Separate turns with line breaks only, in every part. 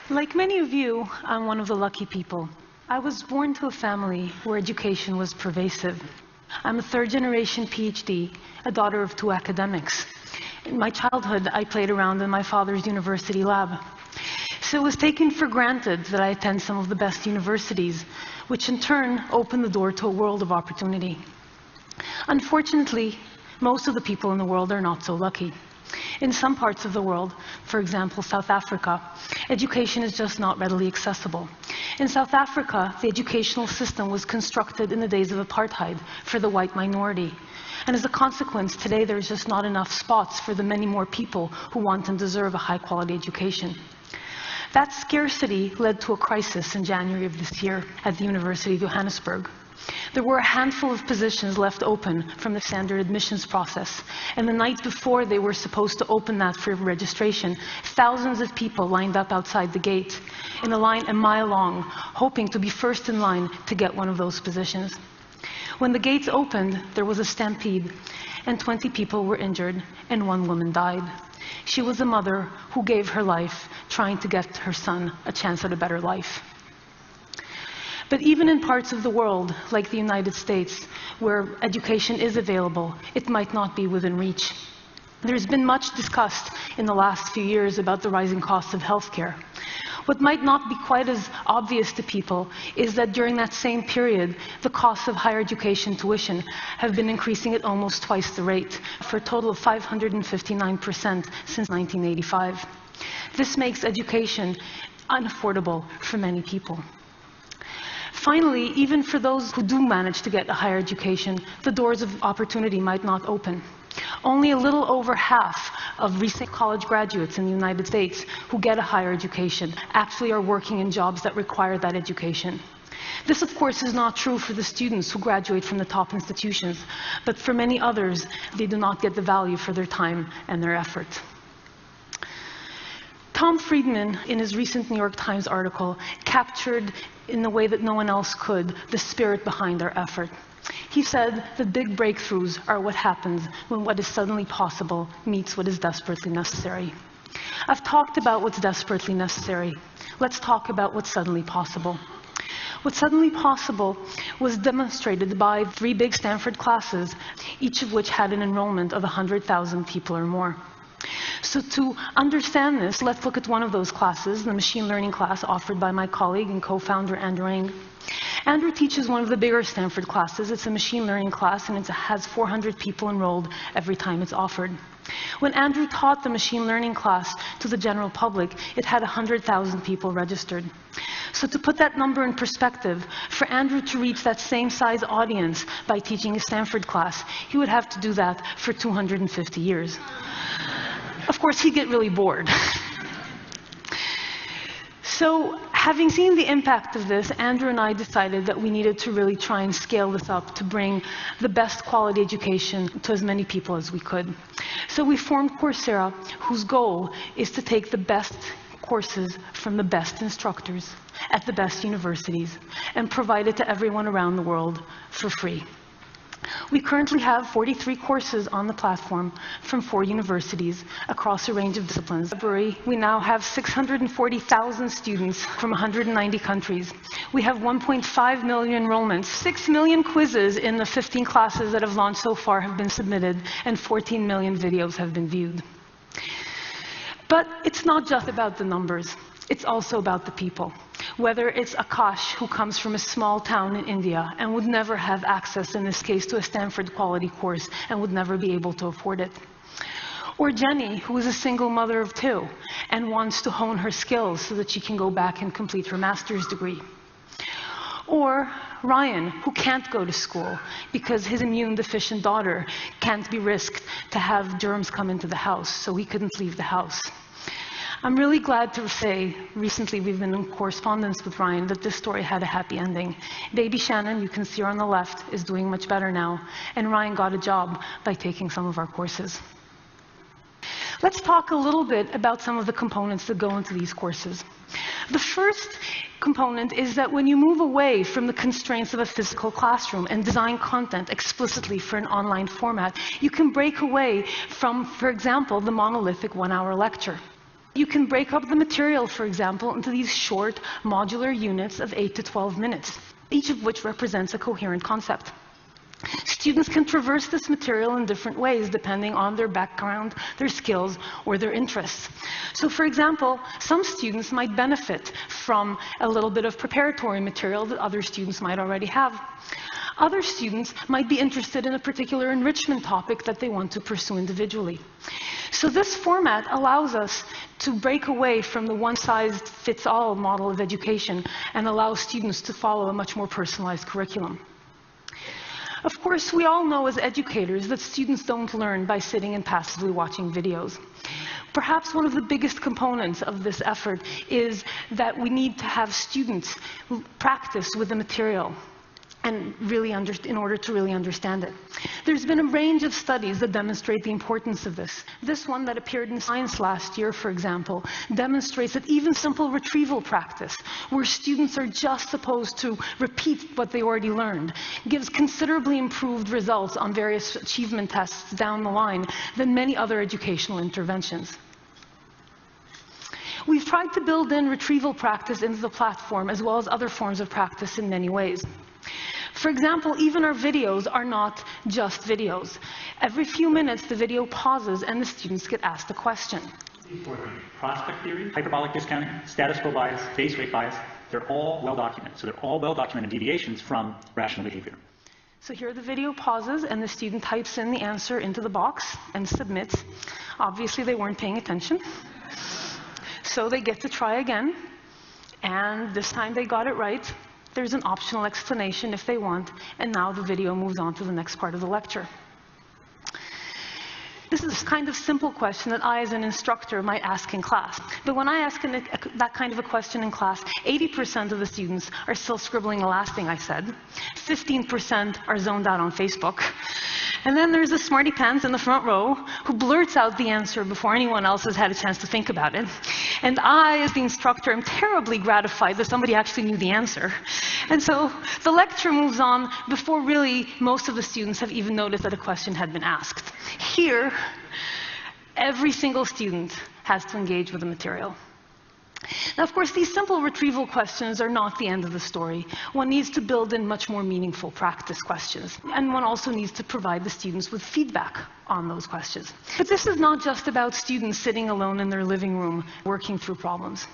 Like many of you, I'm one of the lucky people. I was born to a family where education was pervasive. I'm a third-generation PhD, a daughter of two academics. In my childhood, I played around in my father's university lab. So it was taken for granted that I attend some of the best universities, which in turn opened the door to a world of opportunity. Unfortunately, most of the people in the world are not so lucky. In some parts of the world, for example, South Africa, education is just not readily accessible. In South Africa, the educational system was constructed in the days of apartheid for the white minority. And as a consequence, today there's just not enough spots for the many more people who want and deserve a high-quality education. That scarcity led to a crisis in January of this year at the University of Johannesburg. There were a handful of positions left open from the standard admissions process, and the night before they were supposed to open that for registration, thousands of people lined up outside the gate in a line a mile long, hoping to be first in line to get one of those positions. When the gates opened, there was a stampede, and 20 people were injured, and one woman died. She was a mother who gave her life trying to get her son a chance at a better life. But even in parts of the world, like the United States, where education is available, it might not be within reach. There's been much discussed in the last few years about the rising costs of healthcare. What might not be quite as obvious to people is that during that same period, the costs of higher education tuition have been increasing at almost twice the rate, for a total of 559% since 1985. This makes education unaffordable for many people. Finally, even for those who do manage to get a higher education, the doors of opportunity might not open. Only a little over half of recent college graduates in the United States who get a higher education actually are working in jobs that require that education. This, of course, is not true for the students who graduate from the top institutions, but for many others, they do not get the value for their time and their effort. Tom Friedman, in his recent New York Times article, captured in a way that no one else could the spirit behind our effort. He said that big breakthroughs are what happens when what is suddenly possible meets what is desperately necessary. I've talked about what's desperately necessary. Let's talk about what's suddenly possible. What's suddenly possible was demonstrated by 3 big Stanford classes, each of which had an enrollment of 100,000 people or more. So to understand this, let's look at one of those classes, the machine learning class offered by my colleague and co-founder Andrew Ng. Andrew teaches one of the bigger Stanford classes. It's a machine learning class, and it has 400 people enrolled every time it's offered. When Andrew taught the machine learning class to the general public, it had 100,000 people registered. So to put that number in perspective, for Andrew to reach that same size audience by teaching a Stanford class, he would have to do that for 250 years. Of course, he'd get really bored. So, having seen the impact of this, Andrew and I decided that we needed to really try and scale this up to bring the best quality education to as many people as we could. So we formed Coursera, whose goal is to take the best courses from the best instructors at the best universities and provide it to everyone around the world for free. We currently have 43 courses on the platform from 4 universities across a range of disciplines. In February, we now have 640,000 students from 190 countries. We have 1.5 million enrollments. 6 million quizzes in the 15 classes that have launched so far have been submitted, and 14 million videos have been viewed. But it's not just about the numbers. It's also about the people. Whether it's Akash, who comes from a small town in India and would never have access, in this case, to a Stanford quality course and would never be able to afford it. Or Jenny, who is a single mother of 2 and wants to hone her skills so that she can go back and complete her master's degree. Or Ryan, who can't go to school because his immune-deficient daughter can't be risked to have germs come into the house, so he couldn't leave the house. I'm really glad to say, recently we've been in correspondence with Ryan, that this story had a happy ending. Baby Shannon, you can see her on the left, is doing much better now, and Ryan got a job by taking some of our courses. Let's talk a little bit about some of the components that go into these courses. The first component is that when you move away from the constraints of a physical classroom and design content explicitly for an online format, you can break away from, for example, the monolithic one-hour lecture. You can break up the material, for example, into these short modular units of 8 to 12 minutes, each of which represents a coherent concept. Students can traverse this material in different ways depending on their background, their skills, or their interests. So, for example, some students might benefit from a little bit of preparatory material that other students might already have. Other students might be interested in a particular enrichment topic that they want to pursue individually. So this format allows us to break away from the one-size-fits-all model of education and allow students to follow a much more personalized curriculum. Of course, we all know as educators that students don't learn by sitting and passively watching videos. Perhaps one of the biggest components of this effort is that we need to have students practice with the material and in order to really understand it. There's been a range of studies that demonstrate the importance of this. This one that appeared in Science last year, for example, demonstrates that even simple retrieval practice, where students are just supposed to repeat what they already learned, gives considerably improved results on various achievement tests down the line than many other educational interventions. We've tried to build in retrieval practice into the platform as well as other forms of practice in many ways. For example, even our videos are not just videos. Every few minutes, the video pauses and the students get asked a question.
Prospect theory, hyperbolic discounting, status quo bias, base rate bias, they're all well documented. So they're all well documented deviations from rational behavior.
So here the video pauses and the student types in the answer into the box and submits. Obviously, they weren't paying attention. So they get to try again. And this time they got it right. There's an optional explanation if they want, and now the video moves on to the next part of the lecture. This is a kind of simple question that I, as an instructor, might ask in class. But when I ask that kind of a question in class, 80% of the students are still scribbling the last thing I said. 15% are zoned out on Facebook. And then there's a smarty pants in the front row who blurts out the answer before anyone else has had a chance to think about it. And I, as the instructor, am terribly gratified that somebody actually knew the answer. And so the lecture moves on before really most of the students have even noticed that a question had been asked. Here, every single student has to engage with the material. Now, of course, these simple retrieval questions are not the end of the story. One needs to build in much more meaningful practice questions. And one also needs to provide the students with feedback on those questions. But this is not just about students sitting alone in their living room working through problems.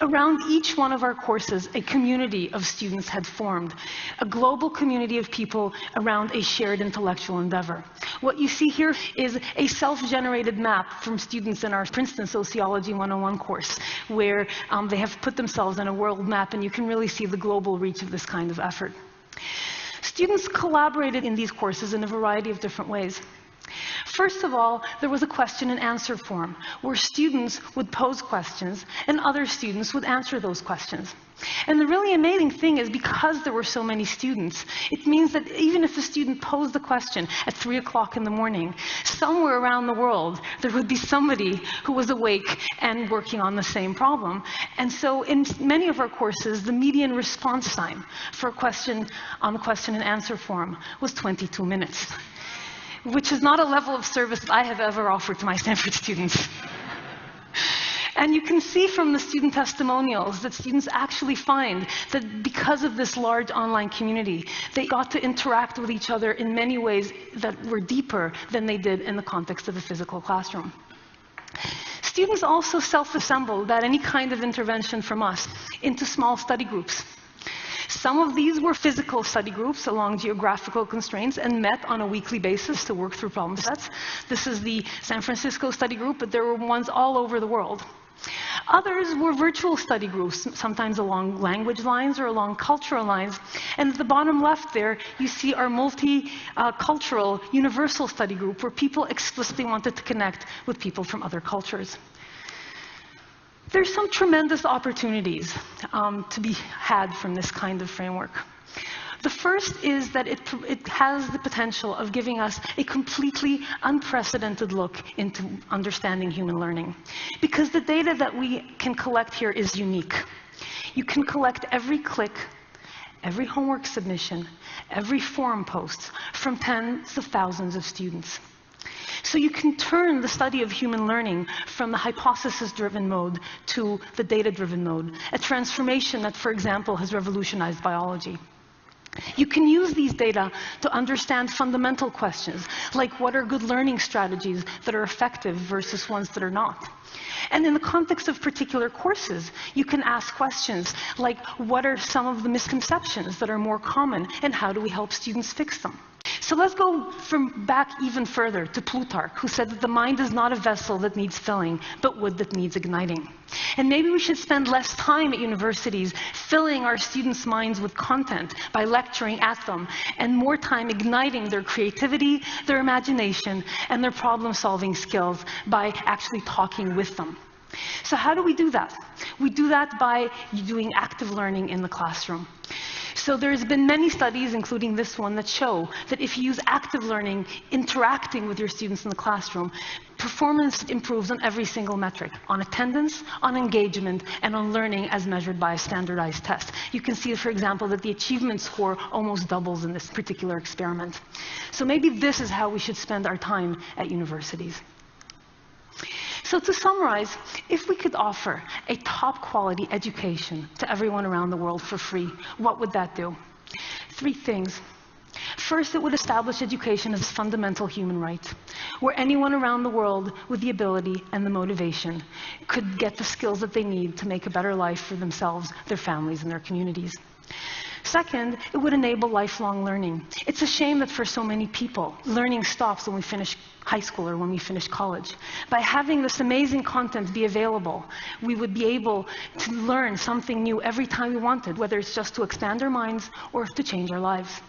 Around each one of our courses, a community of students had formed, a global community of people around a shared intellectual endeavor. What you see here is a self-generated map from students in our Princeton Sociology 101 course, where they have put themselves on a world map, and you can really see the global reach of this kind of effort. Students collaborated in these courses in a variety of different ways. First of all, there was a question and answer form, where students would pose questions and other students would answer those questions. And the really amazing thing is, because there were so many students, it means that even if a student posed the question at 3 o'clock in the morning, somewhere around the world, there would be somebody who was awake and working on the same problem. And so in many of our courses, the median response time for a question on the question and answer form was 22 minutes. Which is not a level of service that I have ever offered to my Stanford students. And you can see from the student testimonials that students actually find that because of this large online community, they got to interact with each other in many ways that were deeper than they did in the context of a physical classroom. Students also self-assembled without any kind of intervention from us into small study groups. Some of these were physical study groups along geographical constraints and met on a weekly basis to work through problem sets. This is the San Francisco study group, but there were ones all over the world. Others were virtual study groups, sometimes along language lines or along cultural lines. And at the bottom left there, you see our multicultural universal study group, where people explicitly wanted to connect with people from other cultures. There's some tremendous opportunities to be had from this kind of framework. The first is that it has the potential of giving us a completely unprecedented look into understanding human learning. Because the data that we can collect here is unique. You can collect every click, every homework submission, every forum post from tens of thousands of students. So you can turn the study of human learning from the hypothesis-driven mode to the data-driven mode, a transformation that, for example, has revolutionized biology. You can use these data to understand fundamental questions, like what are good learning strategies that are effective versus ones that are not. And in the context of particular courses, you can ask questions like, what are some of the misconceptions that are more common, and how do we help students fix them? So let's go back even further to Plutarch, who said that the mind is not a vessel that needs filling, but wood that needs igniting. And maybe we should spend less time at universities filling our students' minds with content by lecturing at them, and more time igniting their creativity, their imagination, and their problem-solving skills by actually talking with them. So how do we do that? We do that by doing active learning in the classroom. So there's been many studies, including this one, that show that if you use active learning, interacting with your students in the classroom, performance improves on every single metric, on attendance, on engagement, and on learning as measured by a standardized test. You can see, for example, that the achievement score almost doubles in this particular experiment. So maybe this is how we should spend our time at universities. So to summarize, if we could offer a top-quality education to everyone around the world for free, what would that do? 3 things. First, it would establish education as a fundamental human right, where anyone around the world with the ability and the motivation could get the skills that they need to make a better life for themselves, their families, and their communities. Second, it would enable lifelong learning. It's a shame that for so many people, learning stops when we finish high school or when we finish college. By having this amazing content be available, we would be able to learn something new every time we wanted, whether it's just to expand our minds or to change our lives.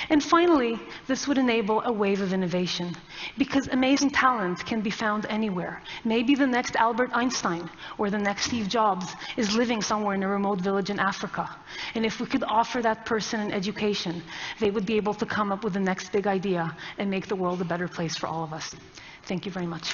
And finally, this would enable a wave of innovation, because amazing talent can be found anywhere. Maybe the next Albert Einstein or the next Steve Jobs is living somewhere in a remote village in Africa. And if we could offer that person an education, they would be able to come up with the next big idea and make the world a better place for all of us. Thank you very much.